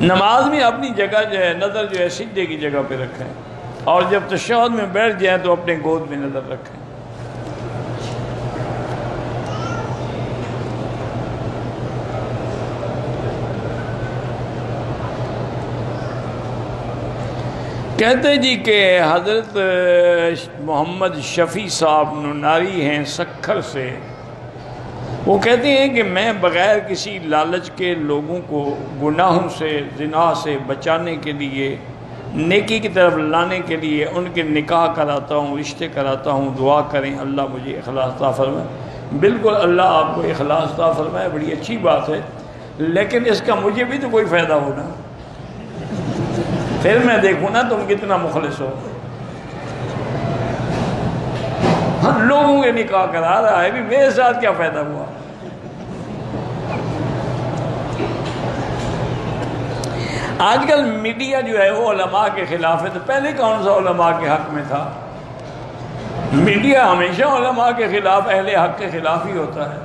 نماز میں اپنی جگہ جو ہے نظر جو ہے سجدے کی جگہ پہ رکھیں، اور جب تشہد میں بیٹھ جائیں تو اپنے گود میں نظر رکھیں۔ کہتے جی کہ حضرت محمد شفیع صاحب نناری ہیں سکھر سے، وہ کہتے ہیں کہ میں بغیر کسی لالچ کے لوگوں کو گناہوں سے، زنا سے بچانے کے لیے، نیکی کی طرف لانے کے لیے ان کے نکاح کراتا ہوں، رشتے کراتا ہوں، دعا کریں اللہ مجھے اخلاص عطا فرمائے۔ بالکل اللہ آپ کو اخلاص عطا فرمائے، بڑی اچھی بات ہے، لیکن اس کا مجھے بھی تو کوئی فائدہ ہونا، پھر میں دیکھوں نا تم کتنا مخلص ہو۔ ہم لوگوں کے نکاح کرا رہا ہے، بھی میرے ساتھ کیا فائدہ ہوا؟ آج کل میڈیا جو ہے وہ علماء کے خلاف ہے، تو پہلے کون سا علماء کے حق میں تھا؟ میڈیا ہمیشہ علماء کے خلاف، اہل حق کے خلاف ہی ہوتا ہے۔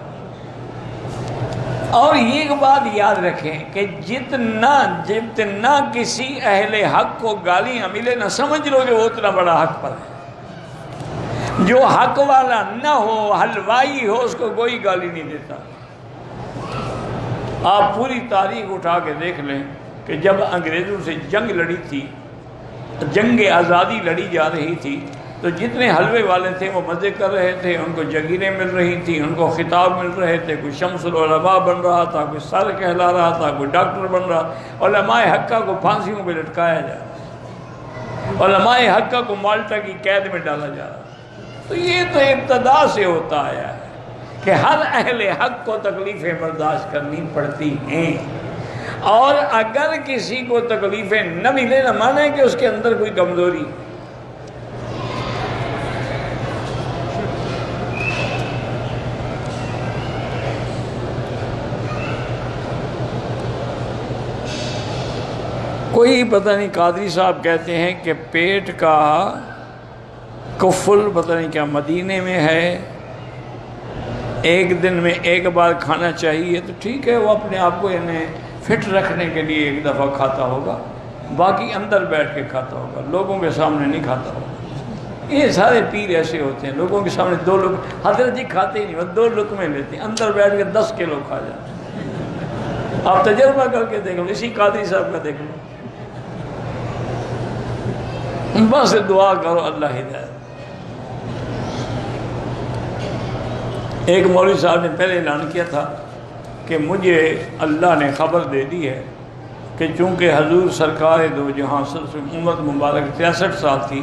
اور یہ بات یاد رکھیں کہ جتنا کسی اہل حق کو گالیاں ملے نہ سمجھ لو کہ وہ اتنا بڑا حق پر ہے۔ جو حق والا نہ ہو، حلوائی ہو، اس کو کوئی گالی نہیں دیتا۔ آپ پوری تاریخ اٹھا کے دیکھ لیں کہ جب انگریزوں سے جنگ لڑی تھی، جنگ آزادی لڑی جا رہی تھی، تو جتنے حلوے والے تھے وہ مزے کر رہے تھے، ان کو جگیریں مل رہی تھیں، ان کو خطاب مل رہے تھے، کوئی شمس العلماء بن رہا تھا، کوئی سر کہلا رہا تھا، کوئی ڈاکٹر بن رہا تھا۔ علماء حقہ کو پھانسیوں پہ لٹکایا جا رہا، علماء حقہ کو مالٹا کی قید میں ڈالا جا رہا۔ تو یہ تو ابتدا سے ہوتا آیا ہے کہ ہر اہل حق کو تکلیفیں برداشت کرنی پڑتی ہیں، اور اگر کسی کو تکلیفیں نہ ملے نہ مانے کہ اس کے اندر کوئی کمزوری۔ کوئی پتہ نہیں قادری صاحب کہتے ہیں کہ پیٹ کا کفل پتہ نہیں کیا مدینے میں ہے، ایک دن میں ایک بار کھانا چاہیے، تو ٹھیک ہے، وہ اپنے آپ کو انہیں فٹ رکھنے کے لیے ایک دفعہ کھاتا ہوگا، باقی اندر بیٹھ کے کھاتا ہوگا، لوگوں کے سامنے نہیں کھاتا ہوگا۔ یہ سارے پیر ایسے ہوتے ہیں، لوگوں کے سامنے دو لقمے، حضرت جی کھاتے ہی نہیں، وہ دو لقمے لیتے ہیں، اندر بیٹھ کے 10 کلو کھا جاتے ہیں۔ آپ تجربہ کر کے دیکھ لو، اسی قادری صاحب کا دیکھ لو۔ بس دعا کرو اللہ ہدایت۔ ایک مولوی صاحب نے پہلے اعلان کیا تھا کہ مجھے اللہ نے خبر دے دی ہے کہ چونکہ حضور سرکار دو جہاں عمر مبارک 63 سال تھی،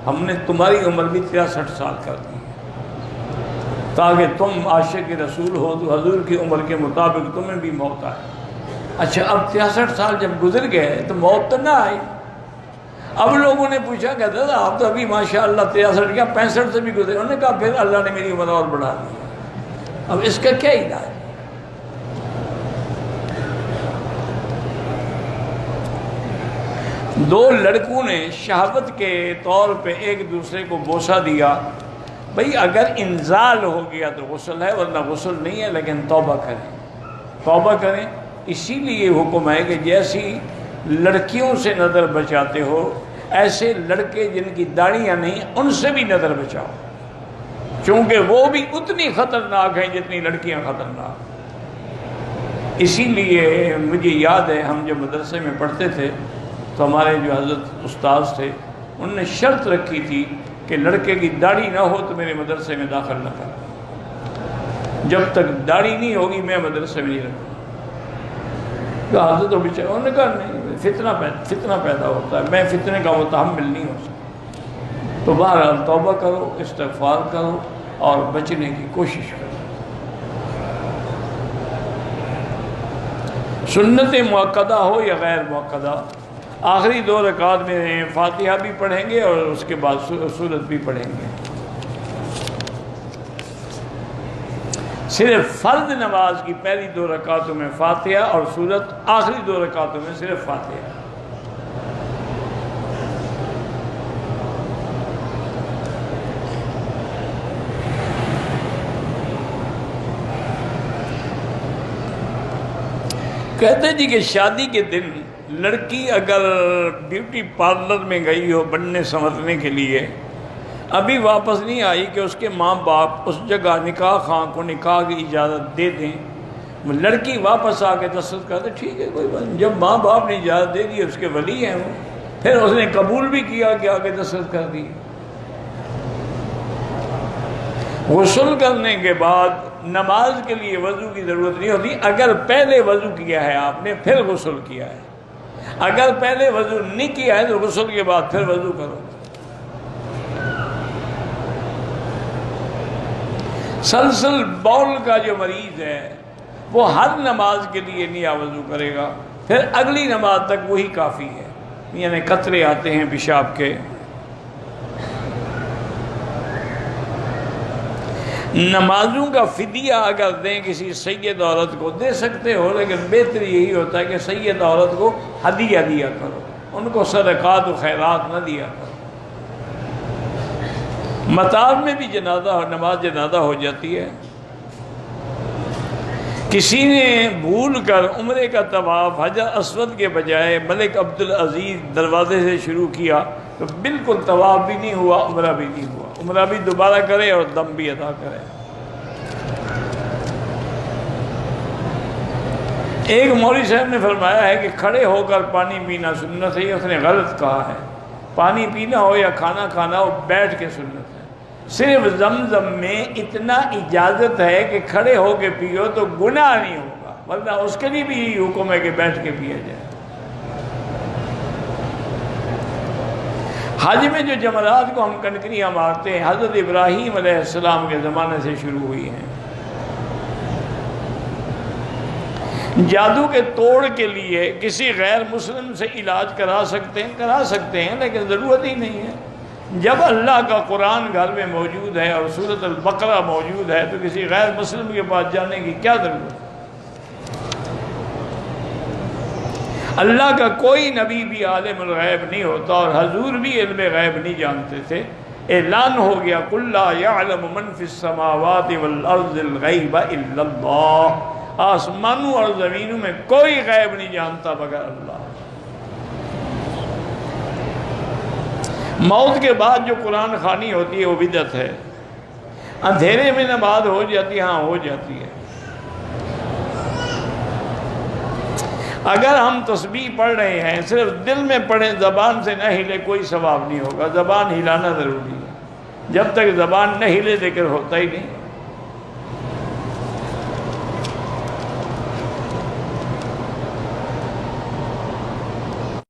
ہم نے تمہاری عمر بھی 63 سال کر دی تاکہ تم عاشق رسول ہو تو حضور کی عمر کے مطابق تمہیں بھی موت آئے۔ اچھا، اب 63 سال جب گزر گئے تو موت تو نہ آئی۔ اب لوگوں نے پوچھا کہ دادا آپ تو ابھی ماشاءاللہ 63 کیا 65 سے بھی گزرے، انہوں نے کہا پھر اللہ نے میری عمر اور بڑھا دی، اب اس کا کیا علاج؟ دو لڑکوں نے شہوت کے طور پہ ایک دوسرے کو بوسہ دیا، بھئی اگر انزال ہو گیا تو غسل ہے، ورنہ غسل نہیں ہے، لیکن توبہ کریں، توبہ کریں۔ اسی لیے حکم ہے کہ جیسی لڑکیوں سے نظر بچاتے ہو، ایسے لڑکے جن کی داڑھیاں نہیں ان سے بھی نظر بچاؤ، چونکہ وہ بھی اتنی خطرناک ہیں جتنی لڑکیاں خطرناک۔ اسی لیے مجھے یاد ہے ہم جب مدرسے میں پڑھتے تھے تو ہمارے جو حضرت استاذ تھے انہوں نے شرط رکھی تھی کہ لڑکے کی داڑھی نہ ہو تو میرے مدرسے میں داخل نہ کرنا، جب تک داڑھی نہیں ہوگی میں مدرسے میں نہیں رکھوں گا۔ حضرت تو بیچارے انہوں نے کہا نہیں، فتنہ پیدا ہوتا ہے، میں فتنے کا متحمل نہیں ہو سکتا۔ تو بہرحال توبہ کرو، استغفار کرو اور بچنے کی کوشش کرو۔ سنت مؤکدہ ہو یا غیر مؤکدہ، آخری 2 رکعات میں فاتحہ بھی پڑھیں گے اور اس کے بعد سورت بھی پڑھیں گے۔ صرف فرض نماز کی پہلی 2 رکعتوں میں فاتحہ اور سورت، آخری 2 رکعتوں میں صرف فاتحہ۔ کہتے جی کہ شادی کے دن لڑکی اگر بیوٹی پارلر میں گئی ہو بننے سنورنے کے لیے، ابھی واپس نہیں آئی کہ اس کے ماں باپ اس جگہ نکاح خواہ کو نکاح کی اجازت دے دیں، لڑکی واپس آ کے دستخط کرتے، ٹھیک ہے کوئی بات نہیں۔ جب ماں باپ نے اجازت دے دی، اس کے ولی ہیں وہ، پھر اس نے قبول بھی کیا کہ آگے دستخط کر دی۔ غسل کرنے کے بعد نماز کے لیے وضو کی ضرورت نہیں ہوتی اگر پہلے وضو کیا ہے آپ نے پھر غسل کیا ہے۔ اگر پہلے وضو نہیں کیا ہے تو غسل کے بعد پھر وضو کرو۔ سلسل بول کا جو مریض ہے وہ ہر نماز کے لیے نیا وضو کرے گا، پھر اگلی نماز تک وہی کافی ہے، یعنی قطرے آتے ہیں پیشاب کے۔ نمازوں کا فدیہ اگر دیں کسی سید عورت کو دے سکتے ہو، لیکن بہتر یہی ہوتا ہے کہ سید عورت کو ہدیہ دیا کرو، ان کو صدقات و خیرات نہ دیا کرو۔ مطاف میں بھی نماز جنازہ ہو جاتی ہے۔ کسی نے بھول کر عمرے کا طواف حجر اسود کے بجائے ملک عبدالعزیز دروازے سے شروع کیا تو بالکل طواف بھی نہیں ہوا، عمرہ بھی نہیں ہوا۔ عمرہ بھی دوبارہ کرے اور دم بھی ادا کرے۔ ایک مولوی صاحب نے فرمایا ہے کہ کھڑے ہو کر پانی پینا سنت ہے، اس نے غلط کہا ہے۔ پانی پینا ہو یا کھانا کھانا ہو بیٹھ کے سنت ہے۔ صرف زمزم میں اتنا اجازت ہے کہ کھڑے ہو کے پیو تو گناہ نہیں ہوگا، ورنہ اس کے لیے بھی یہی حکم ہے کہ بیٹھ کے پیا جائے۔ حج میں جو جمرات کو ہم کنکریاں مارتے ہیں حضرت ابراہیم علیہ السلام کے زمانے سے شروع ہوئی ہیں۔ جادو کے توڑ کے لیے کسی غیر مسلم سے علاج کرا سکتے ہیں لیکن ضرورت ہی نہیں ہے۔ جب اللہ کا قرآن گھر میں موجود ہے اور سورۃ البقرہ موجود ہے تو کسی غیر مسلم کے پاس جانے کی کیا ضرورت ہے؟ اللہ کا کوئی نبی بھی عالم الغیب نہیں ہوتا اور حضور بھی علم غیب نہیں جانتے تھے۔ اعلان ہو گیا قُلْ لَا يَعْلَمُ مَنْ فِي السَّمَاوَاتِ وَالْأَرْضِ الْغَيْبَ إِلَّا اللَّهُ، آسمانوں اور زمینوں میں کوئی غیب نہیں جانتا مگر اللہ۔ موت کے بعد جو قرآن خوانی ہوتی ہے وہ بدعت ہے۔ اندھیرے میں نماز ہو جاتی ہے، ہاں ہو جاتی ہے۔ اگر ہم تسبیح پڑھ رہے ہیں صرف دل میں پڑھیں، زبان سے نہ ہلے، کوئی ثواب نہیں ہوگا۔ زبان ہلانا ضروری ہے، جب تک زبان نہ ہلے ذکر ہوتا ہی نہیں۔